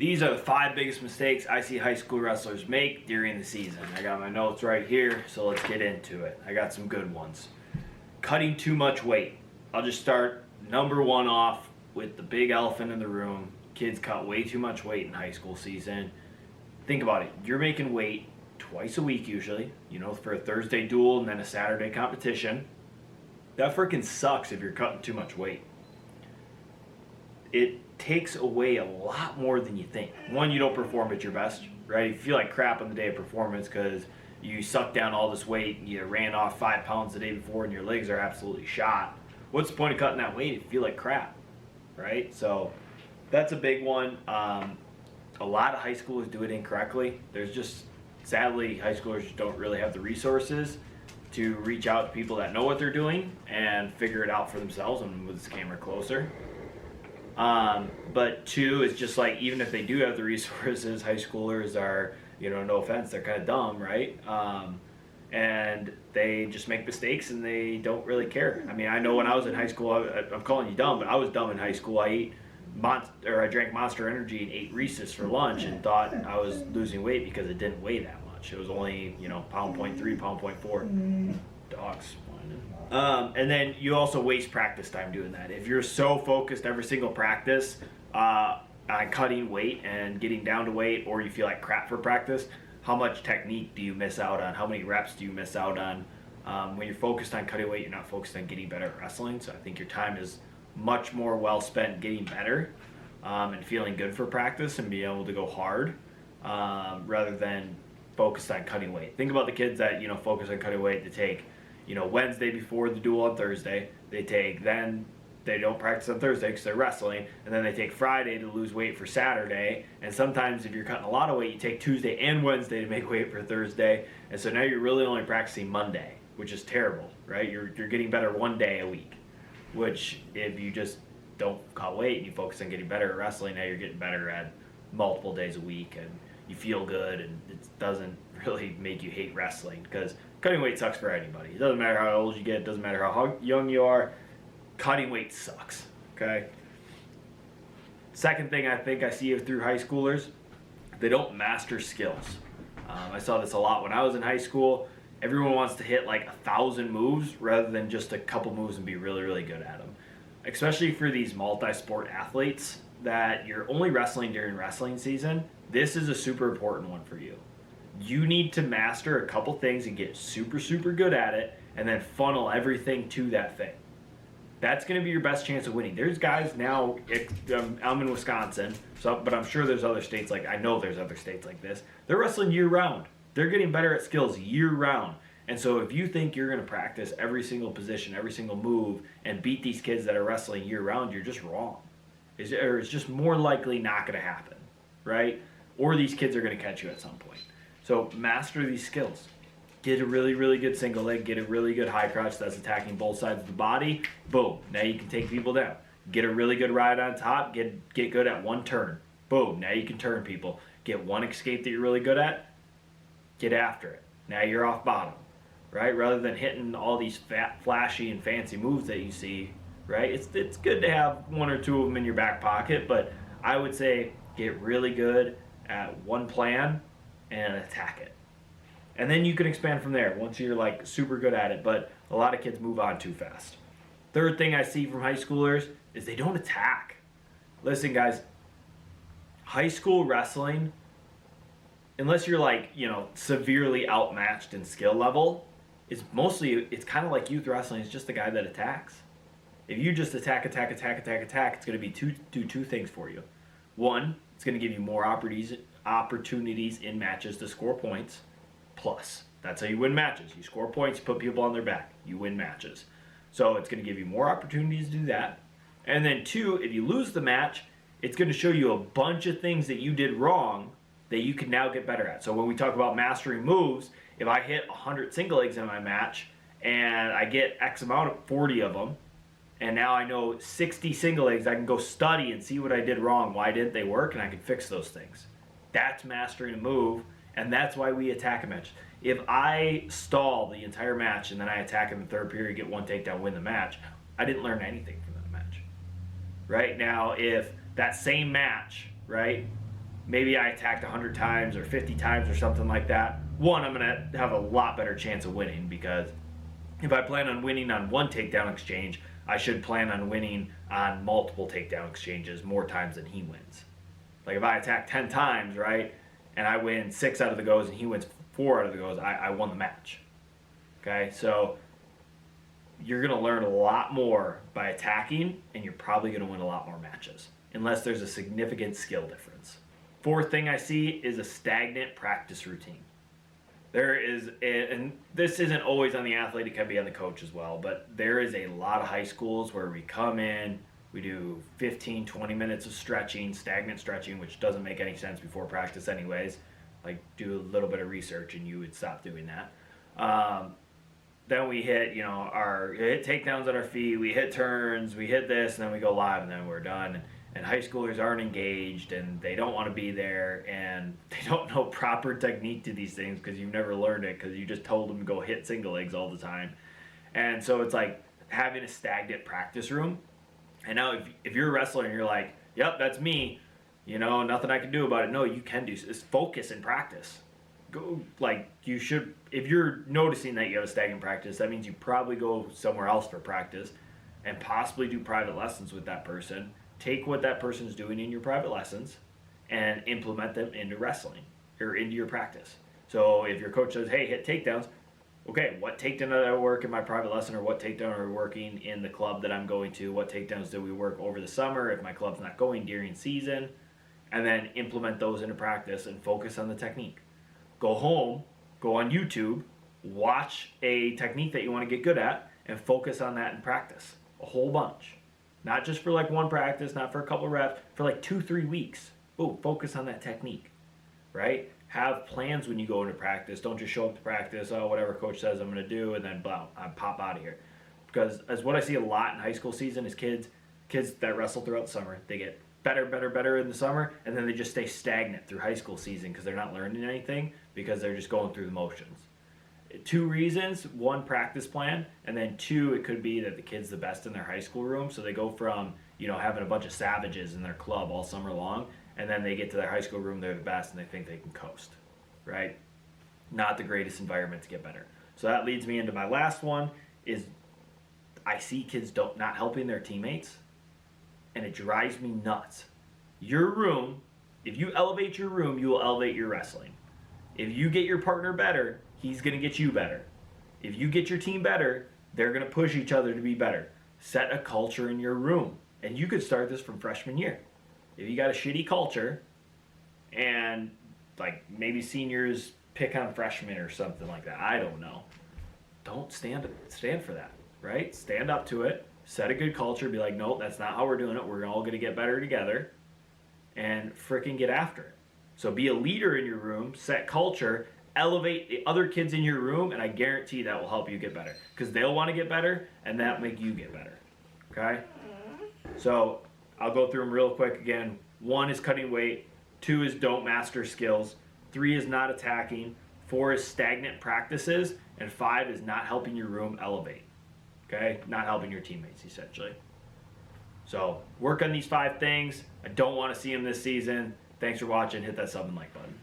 These are the 5 biggest mistakes I see high school wrestlers make during the season. I got my notes right here, so let's get into it. I got some good ones. Cutting too much weight. I'll just start number 1 off with the big elephant in the room. Kids cut way too much weight in high school season. Think about it. You're making weight twice a week usually, for a Thursday duel and then a Saturday competition. That freaking sucks if you're cutting too much weight. It takes away a lot more than you think. One, you don't perform at your best, right? You feel like crap on the day of performance because you sucked down all this weight, you ran off 5 pounds the day before and your legs are absolutely shot. What's the point of cutting that weight if you feel like crap, right? So that's a big one. A lot of high schoolers do it incorrectly. There's just, sadly, high schoolers just don't really have the resources to reach out to people that know what they're doing and figure it out for themselves. And move this camera closer. But 2 is just like, even if they do have the resources, high schoolers are, no offense, they're kind of dumb, right? And they just make mistakes and they don't really care. I mean, I know when I was in high school, I'm calling you dumb, but I was dumb in high school. I drank Monster Energy and ate Reese's for lunch and thought I was losing weight because it didn't weigh that much. It was only, pound 0.3, pound 0.4. Dogs. And then you also waste practice time doing that. If you're so focused every single practice on cutting weight and getting down to weight, or you feel like crap for practice, how much technique do you miss out on? How many reps do you miss out on? When you're focused on cutting weight, you're not focused on getting better at wrestling. So I think your time is much more well spent getting better and feeling good for practice and being able to go hard rather than focused on cutting weight. Think about the kids that focus on cutting weight to take Wednesday before the duel on Thursday. Then they don't practice on Thursday because they're wrestling, and then they take Friday to lose weight for Saturday. And sometimes if you're cutting a lot of weight, you take Tuesday and Wednesday to make weight for Thursday. And so now you're really only practicing Monday, which is terrible, right? You're getting better one day a week, which if you just don't cut weight and you focus on getting better at wrestling, now you're getting better at multiple days a week and you feel good, and it doesn't really make you hate wrestling because cutting weight sucks for anybody. It doesn't matter how old you get, it doesn't matter how young you are, cutting weight sucks, okay? Second thing I think I see through high schoolers, they don't master skills. I saw this a lot when I was in high school. Everyone wants to hit like 1,000 moves rather than just a couple moves and be really, really good at them. Especially for these multi-sport athletes that you're only wrestling during wrestling season, this is a super important one for you. You need to master a couple things and get super, super good at it and then funnel everything to that thing. That's going to be your best chance of winning. There's guys now, I'm in Wisconsin, but I'm sure there's other states I know there's other states like this. They're wrestling year round. They're getting better at skills year round. And so if you think you're going to practice every single position, every single move, and beat these kids that are wrestling year round, you're just wrong. It's just more likely not going to happen, right? Or these kids are going to catch you at some point. So master these skills. Get a really, really good single leg. Get a really good high crotch that's attacking both sides of the body. Boom. Now you can take people down. Get a really good ride on top. Get good at one turn. Boom. Now you can turn people. Get one escape that you're really good at. Get after it. Now you're off bottom, right? Rather than hitting all these flashy and fancy moves that you see, right? It's good to have 1 or 2 of them in your back pocket, but I would say get really good at one plan and attack it. And then you can expand from there once you're like super good at it, but a lot of kids move on too fast. Third thing I see from high schoolers is they don't attack. Listen guys, high school wrestling, unless you're like, severely outmatched in skill level, it's kind of like youth wrestling. It's just the guy that attacks. If you just attack, it's going to be do two things for you. One, it's going to give you more opportunities in matches to score points. Plus, that's how you win matches. You score points, you put people on their back, you win matches. So it's going to give you more opportunities to do that. And then 2, if you lose the match, it's going to show you a bunch of things that you did wrong that you can now get better at. So when we talk about mastering moves, if I hit 100 single legs in my match and I get X amount of 40 of them, and now I know 60 single legs, I can go study and see what I did wrong, why didn't they work, and I can fix those things. That's mastering a move, and that's why we attack a match. If I stall the entire match and then I attack in the third period, get one takedown, win the match, I didn't learn anything from that match. Right? Now, if that same match, right, maybe I attacked 100 times or 50 times or something like that. One, I'm going to have a lot better chance of winning, because if I plan on winning on one takedown exchange, I should plan on winning on multiple takedown exchanges more times than he wins. Like if I attack 10 times, right, and I win 6 out of the goes and he wins 4 out of the goes, I won the match. Okay, so you're going to learn a lot more by attacking, and you're probably going to win a lot more matches, unless there's a significant skill difference. Fourth thing I see is a stagnant practice routine. There is, and this isn't always on the athlete, it can be on the coach as well, but there is a lot of high schools where we come in, we do 15, 20 minutes of stretching, stagnant stretching, which doesn't make any sense before practice anyways. Like, do a little bit of research and you would stop doing that. Then we hit, hit takedowns on our feet, we hit turns, we hit this, and then we go live, and then we're done. And high schoolers aren't engaged, and they don't want to be there, and they don't know proper technique to these things because you've never learned it, because you just told them to go hit single legs all the time. And so it's like having a stagnant practice room. And now if you're a wrestler and you're like, yep, that's me, nothing I can do about it. No, you can do. It's focus and practice. Go, like, you should, if you're noticing that you have a stagnant practice, that means you probably go somewhere else for practice and possibly do private lessons with that person. Take what that person's doing in your private lessons and implement them into wrestling or into your practice. So if your coach says, hey, hit takedowns, okay, what takedown did I work in my private lesson, or what takedown are we working in the club that I'm going to? What takedowns do we work over the summer if my club's not going during season? And then implement those into practice and focus on the technique. Go home, go on YouTube, watch a technique that you want to get good at, and focus on that in practice. A whole bunch. Not just for like one practice, not for a couple of reps, for like 2-3 weeks. Boom, focus on that technique, right? Have plans when you go into practice. Don't just show up to practice, whatever coach says I'm going to do, and then blah, I pop out of here. Because as what I see a lot in high school season is kids that wrestle throughout the summer, they get better in the summer, and then they just stay stagnant through high school season because they're not learning anything, because they're just going through the motions. 2 reasons: 1, practice plan, and then 2, it could be that the kid's the best in their high school room, so they go from having a bunch of savages in their club all summer long, and then they get to their high school room, they're the best, and they think they can coast, right? Not the greatest environment to get better. So that leads me into my last one, is I see kids not helping their teammates, and it drives me nuts. Your room, if you elevate your room, you will elevate your wrestling. If you get your partner better, he's going to get you better. If you get your team better, they're going to push each other to be better. Set a culture in your room. And you could start this from freshman year. If you got a shitty culture, and like maybe seniors pick on freshmen or something like that, I don't know. Don't stand for that, right? Stand up to it. Set a good culture. Be like, nope, that's not how we're doing it. We're all going to get better together, and frickin' get after it. So be a leader in your room, set culture, elevate the other kids in your room, and I guarantee that will help you get better, because they'll want to get better, and that make you get better. Okay? So I'll go through them real quick again. 1 is cutting weight. 2 is don't master skills. 3 is not attacking. 4 is stagnant practices. And 5 is not helping your room elevate. Okay? Not helping your teammates, essentially. So work on these 5 things. I don't want to see them this season. Thanks for watching. Hit that sub and like button.